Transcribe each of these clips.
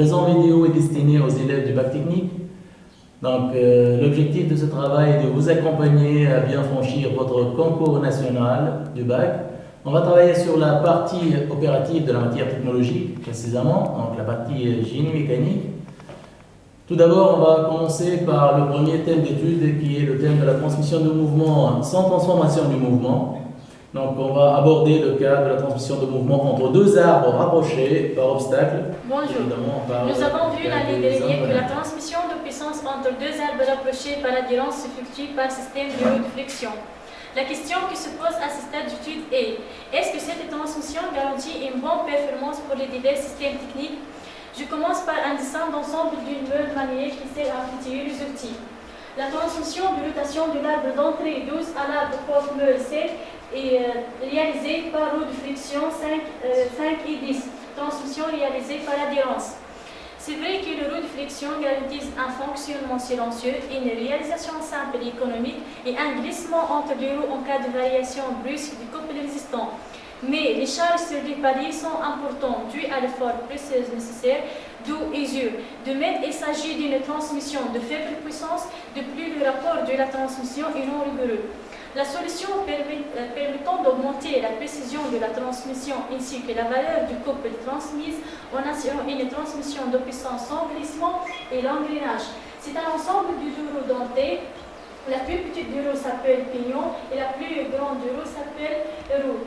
présent vidéo est destiné aux élèves du bac technique. Donc, l'objectif de ce travail est de vous accompagner à bien franchir votre concours national du bac. On va travailler sur la partie opérative de la matière technologique, précisément, donc la partie génie mécanique. Tout d'abord, on va commencer par le premier thème d'étude qui est le thème de la transmission de mouvement sans transformation du mouvement. Donc, on va aborder le cas de la transmission de mouvement entre deux arbres rapprochés par obstacle. Bonjour. Nous avons vu l'année dernière que la transmission de puissance entre deux arbres rapprochés par adhérence s'effectue par système de roue de flexion. La question qui se pose à ce stade d'étude est: est-ce que cette transmission garantit une bonne performance pour les divers systèmes techniques? Je commence par un dessin d'ensemble d'une meule manuelle qui sert à outiller les outils. La transmission de rotation de l'arbre d'entrée 12 à l'arbre porte-meule 7 est réalisée par roue de friction 5 et 10, transmission réalisée par adhérence. C'est vrai que le roue de friction garantit un fonctionnement silencieux, une réalisation simple et économique et un glissement entre les roues en cas de variation brusque du couple résistant. Mais les charges sur les paliers sont importantes, dues à l'effort précieux nécessaire, d'où usure. De même, il s'agit d'une transmission de faible puissance, de plus le rapport de la transmission est non rigoureux. La solution permettant d'augmenter la précision de la transmission ainsi que la valeur du couple transmise en assurant une transmission de puissance sans glissement et l'engrenage. C'est un ensemble de deux roues dentées. La plus petite des roues s'appelle pignon et la plus grande des roues s'appelle roue.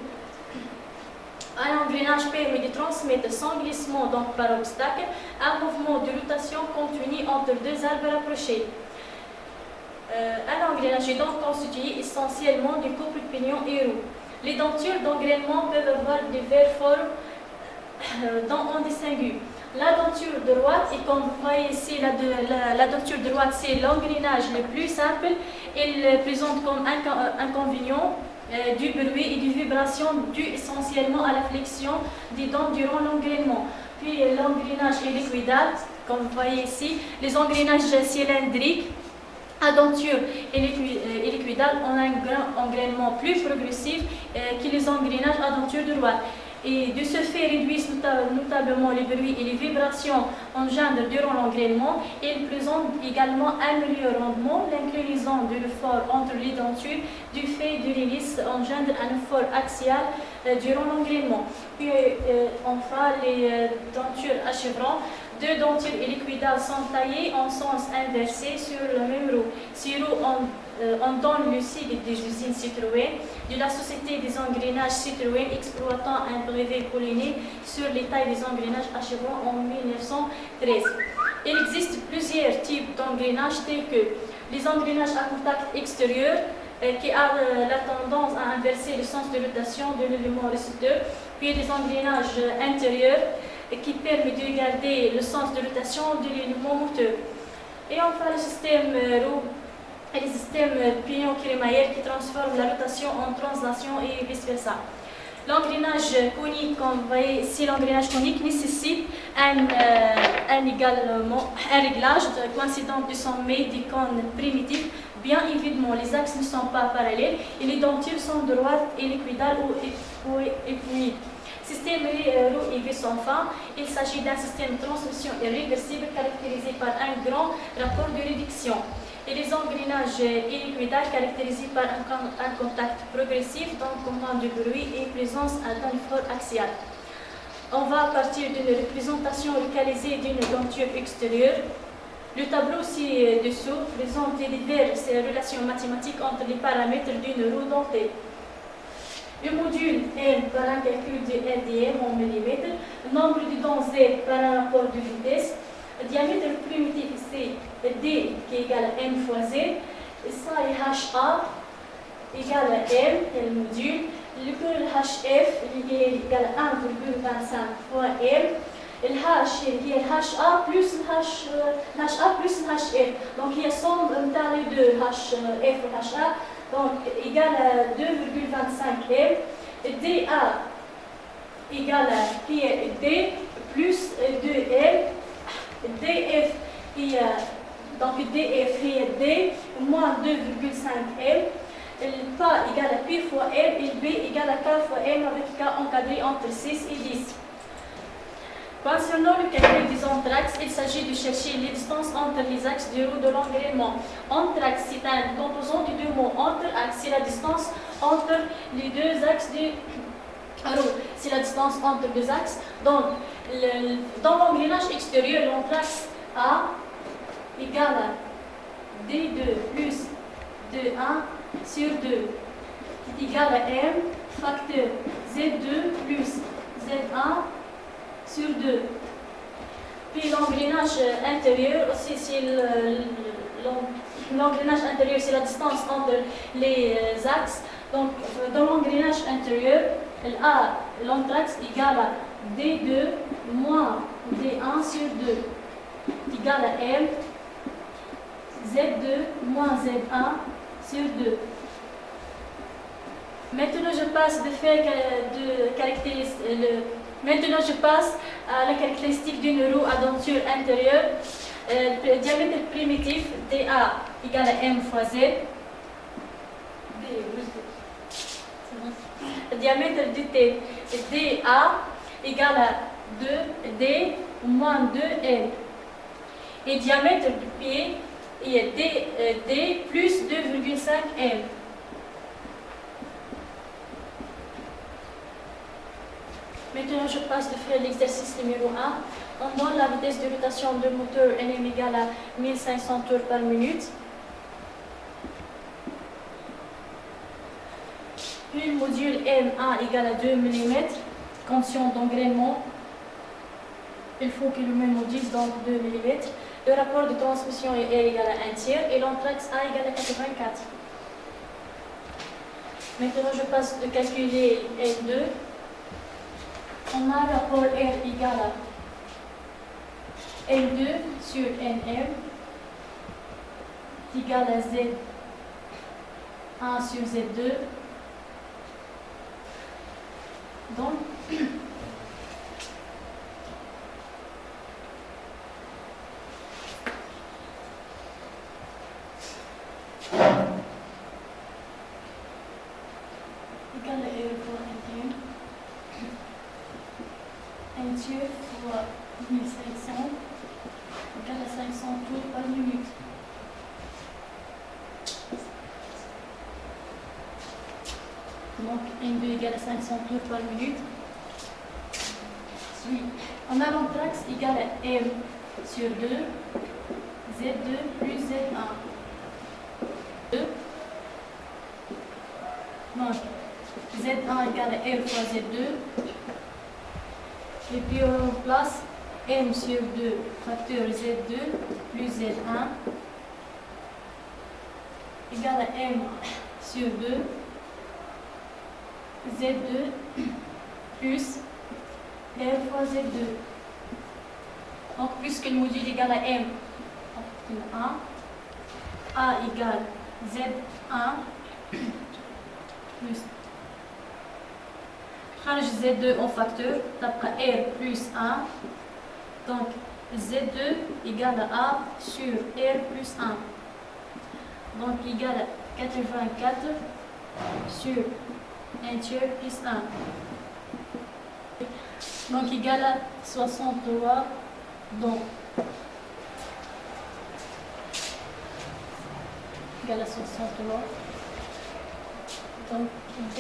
Un engrenage permet de transmettre sans glissement, donc par obstacle, un mouvement de rotation continu entre deux arbres rapprochés. Un engrenage est donc constitué essentiellement du couple pignon et roue. Les dentures d'engrainement peuvent avoir diverses formes en distingué. La denture droite, et comme vous voyez ici, la denture droite, c'est l'engrenage le plus simple. Il présente comme inconvénient du bruit et des vibrations dues essentiellement à la flexion des dents durant l'engrainement. Puis l'engrenage est liquidal, comme vous voyez ici. Les engrenages cylindriques à denture et liquidale ont un grand engrainement plus progressif que les engrenages à denture droite. Et de ce fait réduisent notablement les bruits et les vibrations engendrées durant l'engrainement. Ils présentent également un meilleur rendement. L'inclinaison de l'effort entre les dentures du fait de l'hélice engendre un effort axial durant l'engrainement. Puis enfin les dentures achèveront. Deux dentures liquidales sont taillées en sens inversé sur la même roue. Ces roues on donne le sigle des usines Citroën, de la société des engrenages Citroën exploitant un brevet polonais sur les tailles des engrenages achevant en 1913. Il existe plusieurs types d'engrenages tels que les engrenages à contact extérieur qui ont la tendance à inverser le sens de rotation de l'élément récepteur, puis les engrenages intérieurs qui permettent de garder le sens de rotation de l'élément moteur. Et enfin le système roue et les systèmes pignon-crémaillère qui transforment la rotation en translation et vice-versa. L'engrenage conique, comme vous voyez ici, l'engrenage conique nécessite un réglage coïncident du sommet des cônes primitifs. Bien évidemment, les axes ne sont pas parallèles et les dentures sont droites et liquidales ou époniques. Système roue et vis sans fin, il s'agit d'un système de transmission irréversible caractérisé par un grand rapport de réduction. Et les engrenages illiquidales caractérisés par un contact progressif, donc commande de bruit et présence d'un effort axial. On va partir d'une représentation localisée d'une denture extérieure. Le tableau ci-dessous présente les diverses relations mathématiques entre les paramètres d'une roue dentée. Le module N par un calcul de RDM en millimètres, nombre de dents Z par un rapport de vitesse, diamètre primitif c'est D qui est égal à M fois Z, et ça est HA égal à M, le module, le curl HF qui est égal à 1,25 fois M, et le H qui est HA plus HA plus HF, donc il y a somme entre les deux, HF et HA, donc égal à 2,25 M, et DA égal à D plus 2M, DF et donc DF et D moins 2,5 M, le pas égal à P fois M et le B égal à K fois M avec K encadré entre 6 et 10. Concernant le calcul des entraxes, il s'agit de chercher les distances entre les axes du roue de l'engrainement. Entraxe, c'est un composant du deux mots. Entre-axe, c'est la distance entre les deux axes du roue. C'est la distance entre deux axes. Donc, dans l'engrenage extérieur, l'entraxe A égale à D2 plus 2A sur 2 est égal à M facteur Z2 plus Z1 sur 2. Puis l'engrenage intérieur aussi, c'est l'engrenage intérieur, c'est la distance entre les axes. Donc dans l'engrenage intérieur, l'entraxe égale à D2 moins D1 sur 2 est égal à M Z2 moins Z1 sur 2. Maintenant, je passe Maintenant, je passe à la caractéristique d'une roue à denture intérieure. Le diamètre primitif DA égale à M fois Z. Le diamètre du T DA égale à 2D moins 2L. Et le diamètre du pied est D plus 2,5L. Maintenant, je passe de faire l'exercice numéro 1. On donne la vitesse de rotation du moteur NM égale à 1500 tours par minute. Puis le module MA égale à 2 mm. Condition d'engrainement. Il faut que le même module, donc 2 mm. Le rapport de transmission est R égale à 1 tiers et l'entraxe A égale à 84. Maintenant, je passe de calculer L2. On a le rapport R égale à L2 sur NM égale à Z1 sur Z2. Donc, égale à R fois NM. 1 tiers fois 1500 égale à 500 tours par minute. Donc N2 égale à 500 tours par minute. Puis, on a l'entraxe égale à M sur 2, Z2 plus Z1. 2. Donc Z1 égale à R fois Z2. Et puis on remplace M sur 2 facteur Z2 plus Z1 égale à M sur 2 Z2 plus R fois Z2. Donc puisque le module égale à M, on a A égale Z1 plus Z2 en facteur, d'après R plus 1. Donc Z2 égale à A sur R plus 1. Donc égale à 84 sur 1 tiers plus 1. Donc égale à 63. Donc égale à 63. Donc D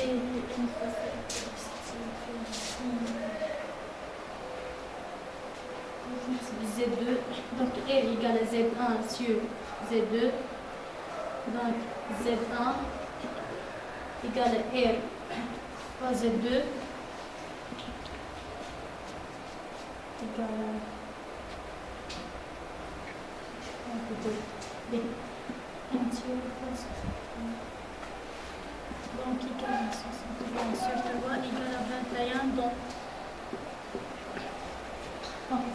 Z2, donc R égale à Z1 sur Z2, donc Z1 égale à R fois Z2 égale à donc égale à 61 sur 3 égale à 21, donc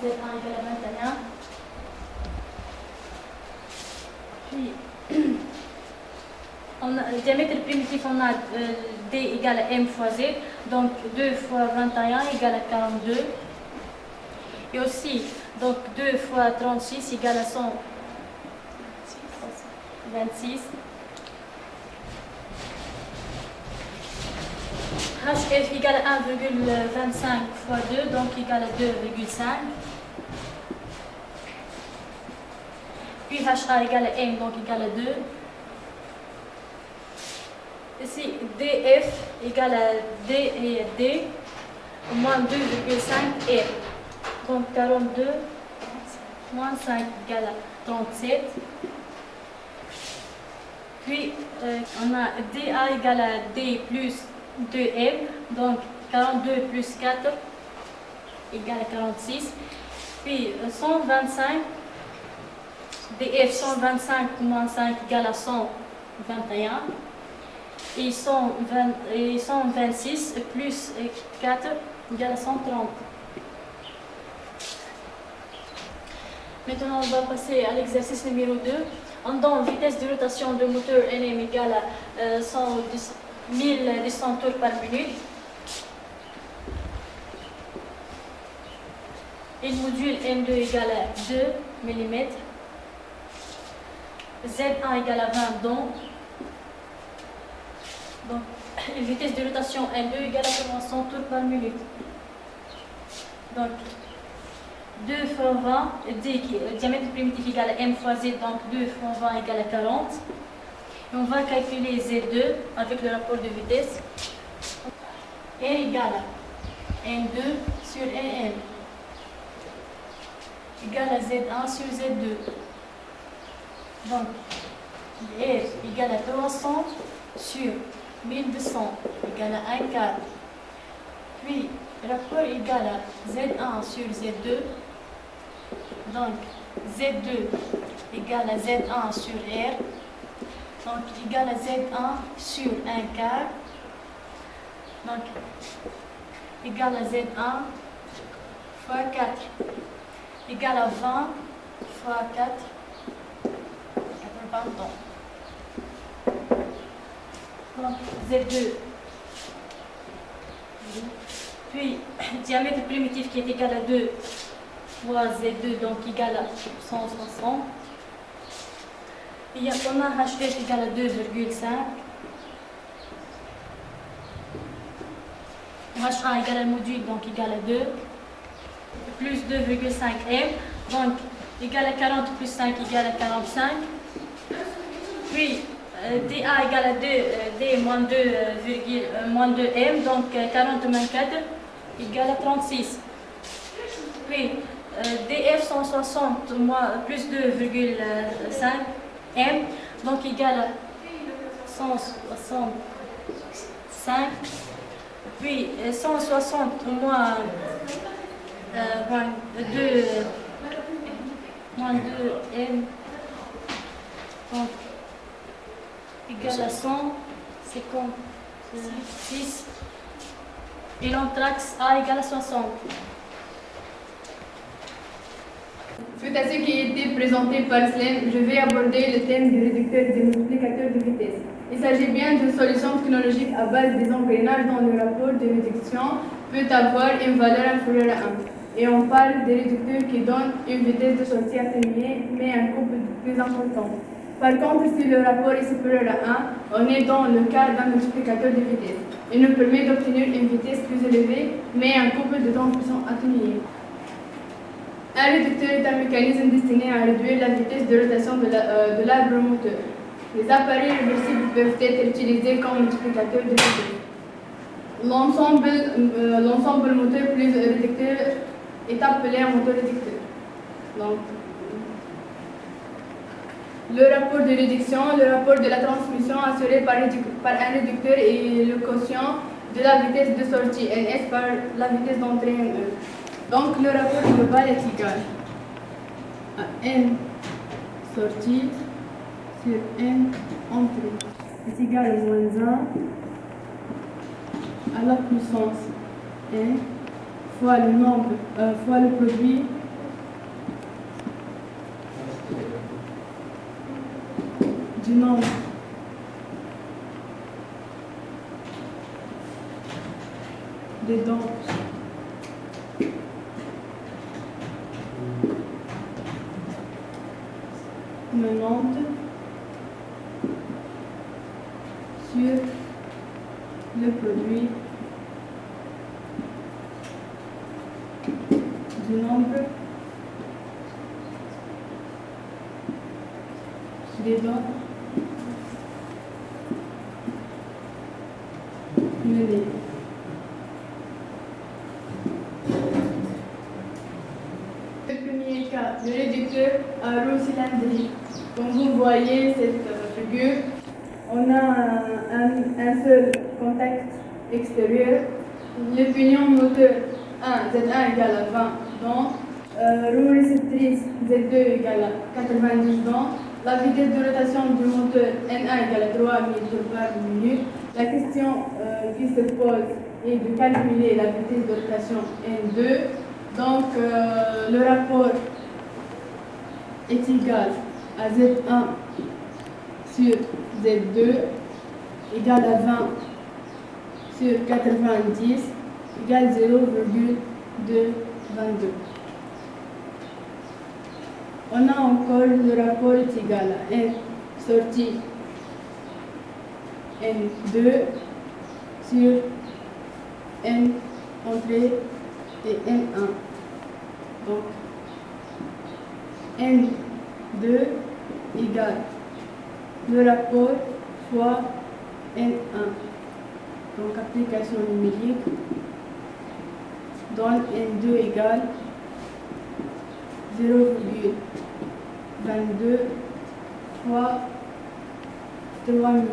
Z1 égale à 21. Puis, on a, le diamètre primitif, on a D égale à M fois Z, donc 2 fois 21 égale à 42. Et aussi, donc 2 fois 36 égale à 126. HF égale à 1,25 fois 2, donc égale à 2,5. Puis HA égale à M, donc égale à 2. Ici, DF égale à D et D, moins 2,5 R. Donc 42 moins 5 égale à 37. Puis, on a DA égale à D plus 2M, donc 42 plus 4 égale à 46. Puis, 125, DF 125 moins 5 égale à 121. Et 126 plus 4 égale à 130. Maintenant, on va passer à l'exercice numéro 2. En donnant vitesse de rotation de moteur NM égale à 1200 tours par minute. Et le module M2 égale à 2 mm. Z1 égale à 20 dons. Donc, une vitesse de rotation N2 égale à 300 tours par minute. Donc, 2 fois 20, D qui est le diamètre primitif égal à M fois Z, donc 2 fois 20 égale à 40. Et on va calculer Z2 avec le rapport de vitesse. R égale à N2 sur NM égale à Z1 sur Z2. Donc, R égale à 300 sur 1200 égale à 1 quart. Puis, rapport égal à Z1 sur Z2. Donc, Z2 égale à Z1 sur R. Donc, égal à Z1 sur 1 quart. Donc, égal à Z1 fois 4. Égal à 20 fois 4. Pardon. Donc, Z2. Puis, diamètre primitif qui est égal à 2 fois Z2, donc égal à 160. Et on a HF égal à 2,5. HA égale à module, donc égal à 2. Plus 2,5 M, donc égal à 40 plus 5 égale à 45. Puis, DA égale à 2, D moins 2, moins 2 M, donc 40 moins 4 égale à 36. Puis, DF 160 moins, plus 2,5 M, donc égal à 165. Puis, 160 moins 2 M, donc égal à 156. Et l'anthrax A égale à 60. Suite à ce qui a été présenté par Slen, je vais aborder le thème du réducteur et des multiplicateurs de vitesse. Il s'agit bien d'une solution technologique à base des engrenages dont le rapport de réduction peut avoir une valeur inférieure à 1. Et on parle des réducteurs qui donnent une vitesse de sortie atténuée, mais un couple plus important. Par contre, si le rapport est supérieur à 1, on est dans le cas d'un multiplicateur de vitesse. Il nous permet d'obtenir une vitesse plus élevée, mais un couple de transmission atténué. Un réducteur est un mécanisme destiné à réduire la vitesse de rotation de l'arbre moteur. Les appareils réversibles peuvent être utilisés comme multiplicateurs de vitesse. L'ensemble moteur plus réducteur est appelé un moteur réducteur. Donc, le rapport de réduction, le rapport de la transmission assuré par un réducteur et le quotient de la vitesse de sortie NS par la vitesse d'entrée NE. Donc le rapport global est égal à N sortie sur N entrée est égal à moins 1 à la puissance N fois le nombre fois le produit du nombre des dents menantes sur le produit du nombre des dons menés. Le premier cas, le réducteur à roue cylindrique. Comme vous voyez cette figure, on a un seul contact extérieur. Le pignon moteur 1, Z1 égale à 20 dents. Roue réceptrice Z2 égale à 90 dents. La vitesse de rotation du moteur N1 égale à 3000 tours par minute. La question qui se pose est de calculer la vitesse de rotation N2. Donc le rapport est égal à Z1 sur Z2 égale à 20 sur 90 égale 0,222. On a encore le rapport est égal à N sortie N2 sur N entrée et N1. Donc N2 égale le rapport fois N1. Donc application numérique donne N2 égale 0,22 fois 3000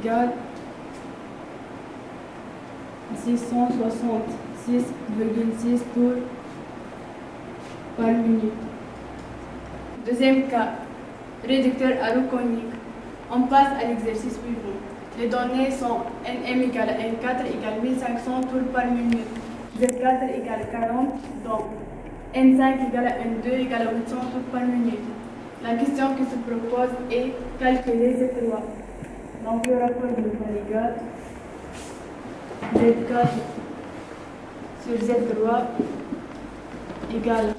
égale 666,6 tours par minute. Deuxième cas, réducteur à roue conique. On passe à l'exercice suivant. Les données sont Nm égale à N4 égale 1500 tours par minute. Z4 égale 40, donc N5 égale à N2 égale à 800 tours par minute. La question qui se propose est calculer Z3. Donc le rapport global égale Z4 sur Z3 égale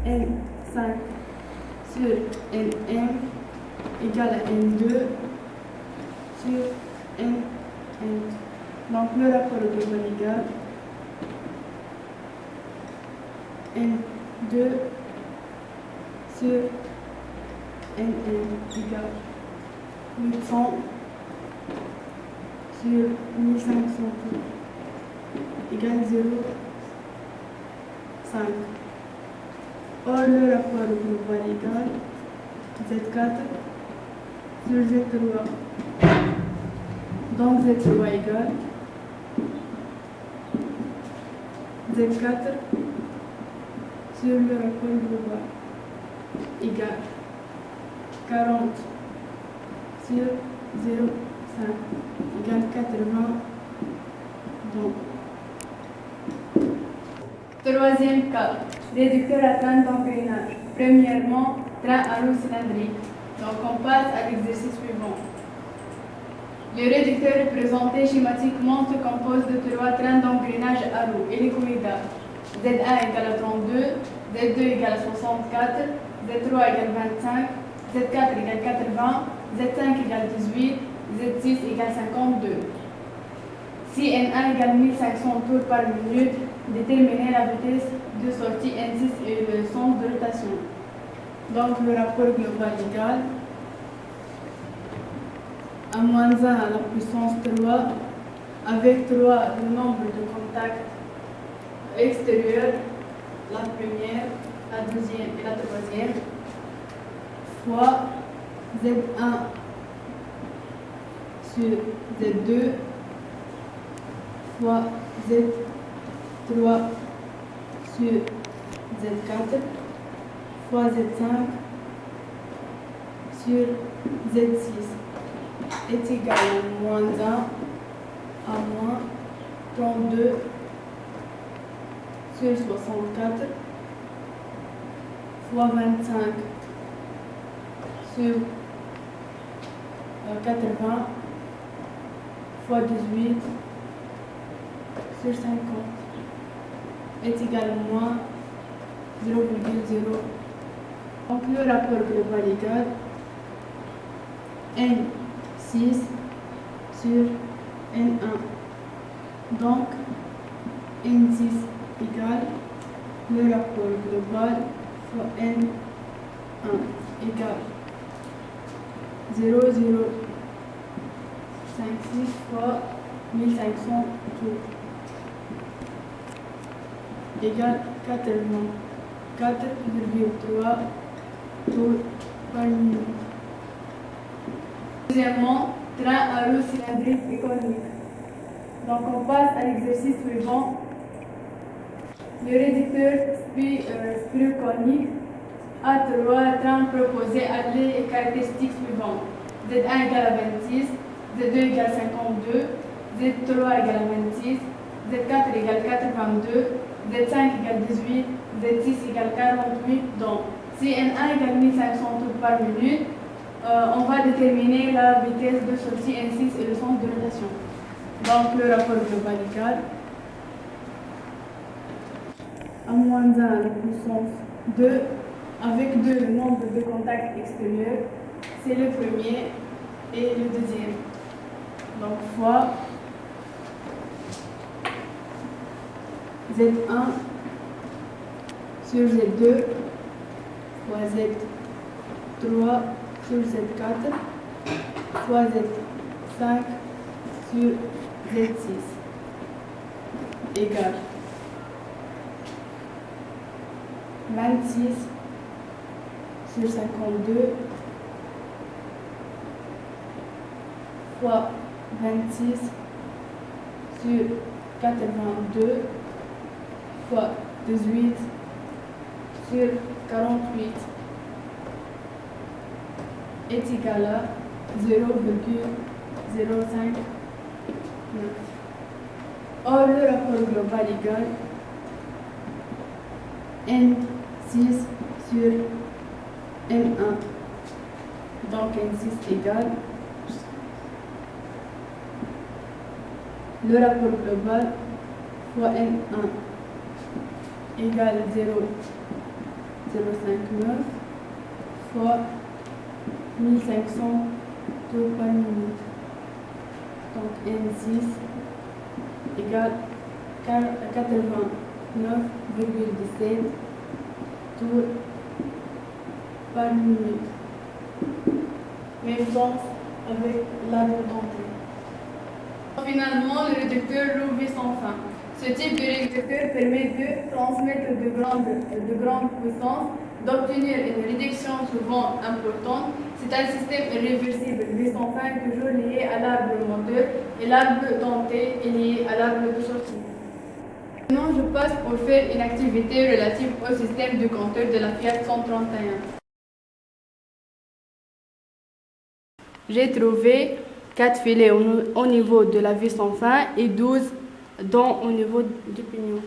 N5 sur Nm égale à N2 sur Nn. Donc le rapport global égale N2 sur Nn égale 800 sur 1500 égale 0,5. Or le rapport global égale Z4 sur Z3. Donc Z3 égale Z4 sur le rapport global égale 40 sur 0,5 égale 80. Donc, troisième cas, réducteur à train d'engrenage. Premièrement, train à roue cylindrique. Donc on passe à l'exercice suivant. Le réducteur représenté schématiquement se compose de 3 trains d'engrenage à roue hélicoïdales. Z1 égale à 32, Z2 égale à 64, Z3 égale 25, Z4 égale 80, Z5 égale 18, Z6 égale 52. Si N1 égale 1500 tours par minute, déterminez la vitesse de sortie N6 et le sens de rotation. Donc le rapport global égale à moins 1 à la puissance 3 avec 3 le nombre de contacts extérieurs, la première, la deuxième et la troisième, fois Z1 sur Z2 fois Z3 sur Z4 fois Z5 sur Z6 est égal à moins 1 à moins 32 sur 64 fois 25 sur 80 fois 18 sur 50 est égal à moins 0,0. Donc le rapport global égale N6 sur N1. Donc N6 égale le rapport global fois N1 égale 0,056 fois 1500 tours égale 84,3 tours par minute. Deuxièmement, train à roue cylindrique économique. Donc on passe à l'exercice suivant. Le réducteur spiroconnique a trois trains proposés à les caractéristiques suivantes. Z1 égale à 26, Z2 égale 52, Z3 égale à 26, Z4 égale 82, Z5 égale 18, Z6 égale 48. Donc, si N1 égale 1500 tours par minute, on va déterminer la vitesse de sortie N6 et le sens de rotation. Donc, le rapport global égale à moins 1 la puissance 2 avec 2 le nombre de contacts extérieurs, c'est le premier et le deuxième. Donc, fois Z1 sur Z2 fois Z3 sur Z4 fois Z5 sur Z6 égale 26 sur 52 fois 26 sur 82 fois 18 sur 48 est égal à 0,059. Or, le rapport global égale N6 sur N1. Donc N6 égale le rapport global fois N1 égale 0,059 fois 1500 tours par minute. Donc N6 égale 89,17 tours par minute. Même sens avec l'arbre denté. Finalement, le réducteur roue sans fin. Ce type de réducteur permet de transmettre de grandes puissances, d'obtenir une réduction souvent importante. C'est un système réversible V sans fin toujours lié à l'arbre moteur et l'arbre denté est lié à l'arbre de sortie. Maintenant, je passe pour faire une activité relative au système du compteur de la Fiat 131. J'ai trouvé 4 filets au niveau de la vis sans fin et 12 dents au niveau du pignon.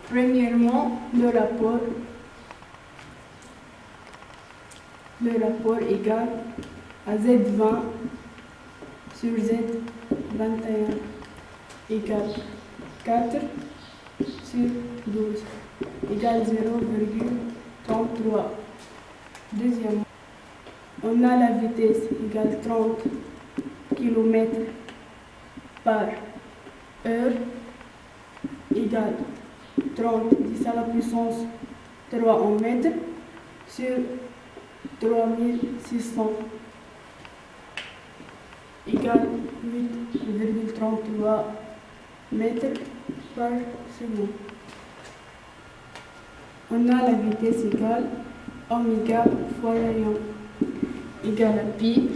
Premièrement, le rapport égale à Z20 sur Z21 égale 4 sur 12 égale 0,33. Deuxièmement, on a la vitesse égale 30 km par heure égale 30 10 à la puissance 3 en mètres sur 3600 égale 8,33 mètres par seconde. On a la vitesse égale oméga fois rayon égale à pi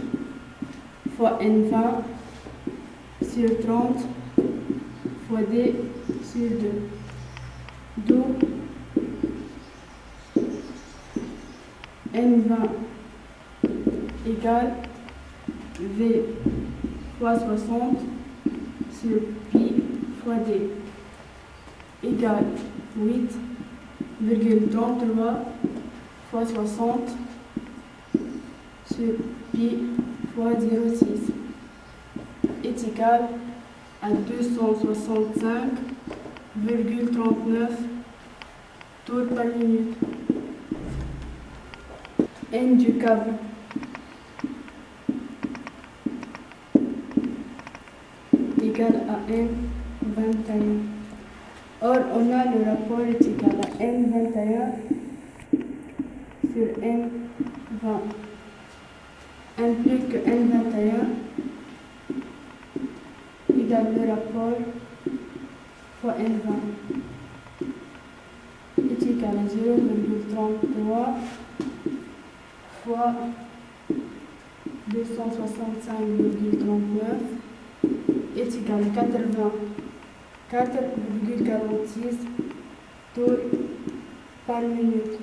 fois N20 sur 30 fois D sur 2. D'où N20 égale V fois 60 sur pi fois D égale 8,33 fois 60 sur pi fois 0,6 est égal à 265,39 tours par minute. N du câble égale à N 21. Or, on a le rapport est égal à N21 sur N20 implique que N21 égale le rapport fois N20 est égal à 0,33 fois 265,39 est égal à 4,46 tours par minute.